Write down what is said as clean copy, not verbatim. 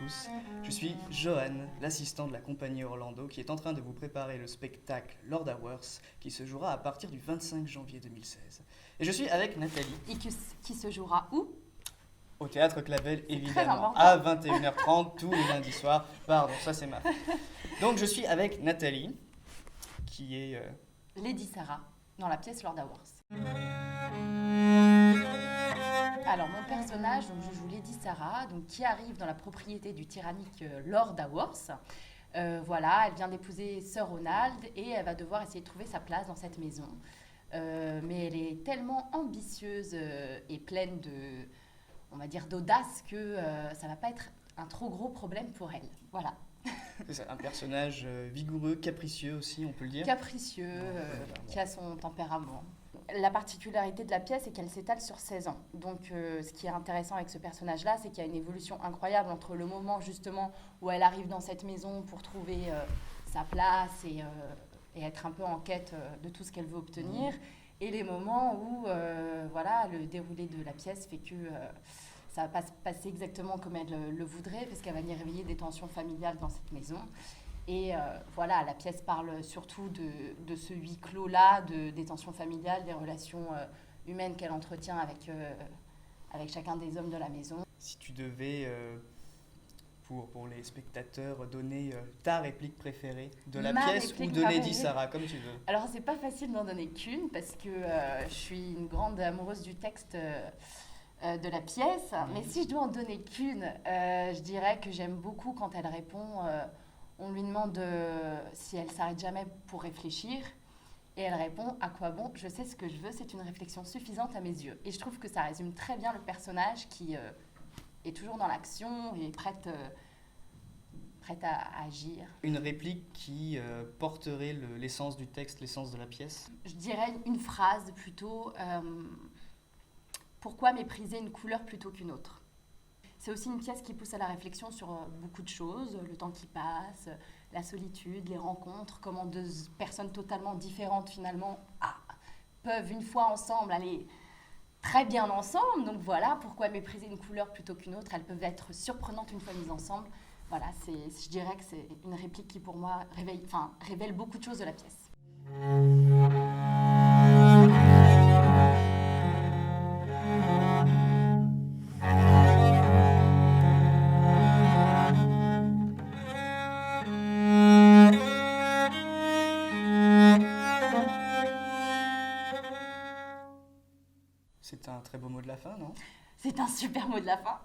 tous. Je suis Johan, l'assistant de la compagnie Orlando, qui est en train de vous préparer le spectacle Lord Hours, qui se jouera à partir du 25 janvier 2016. Et je suis avec Nathalie. Et qui se jouera où? Au Théâtre Clavel, C'est évidemment, très à 21h30, tous les lundis soirs. Pardon, ça c'est ma faute. Donc je suis avec Nathalie, qui est... Lady Sarah, dans la pièce Lord Hours. Alors mon personnage, donc je joue Lady Sarah, donc, qui arrive dans la propriété du tyrannique Lord Hours. Voilà, elle vient d'épouser Sir Ronald et elle va devoir essayer de trouver sa place dans cette maison. Mais elle est tellement ambitieuse et pleine de, on va dire, d'audace que ça va pas être un trop gros problème pour elle. Voilà. C'est ça, un personnage vigoureux, capricieux aussi, on peut le dire. Capricieux, qui a son tempérament. La particularité de la pièce est qu'elle s'étale sur 16 ans. Donc ce qui est intéressant avec ce personnage-là, c'est qu'il y a une évolution incroyable entre le moment justement où elle arrive dans cette maison pour trouver sa place et être un peu en quête de tout ce qu'elle veut obtenir, et les moments où voilà, le déroulé de la pièce fait que ça va pas se passer exactement comme elle le voudrait, parce qu'elle va venir réveiller des tensions familiales dans cette maison. Et voilà, la pièce parle surtout de ce huis clos-là, des tensions familiales, des relations humaines qu'elle entretient avec chacun des hommes de la maison. Si tu devais, pour les spectateurs, donner ta réplique préférée de la pièce ou de Lady Sarah, comme tu veux. Alors, c'est pas facile d'en donner qu'une, parce que je suis une grande amoureuse du texte de la pièce. Mais si je dois en donner qu'une, je dirais que j'aime beaucoup quand elle répond... on lui demande si elle s'arrête jamais pour réfléchir. Et elle répond: à quoi bon? Je sais ce que je veux, c'est une réflexion suffisante à mes yeux. Et je trouve que ça résume très bien le personnage qui est toujours dans l'action et prête à agir. Une réplique qui porterait l'essence du texte, l'essence de la pièce? Je dirais une phrase plutôt: pourquoi mépriser une couleur plutôt qu'une autre? C'est aussi une pièce qui pousse à la réflexion sur beaucoup de choses, le temps qui passe, la solitude, les rencontres, comment deux personnes totalement différentes finalement peuvent une fois ensemble aller très bien ensemble. Donc voilà, pourquoi mépriser une couleur plutôt qu'une autre? Elles peuvent être surprenantes une fois mises ensemble. Voilà, je dirais que c'est une réplique qui pour moi révèle beaucoup de choses de la pièce. C'est un très beau mot de la fin, non? C'est un super mot de la fin.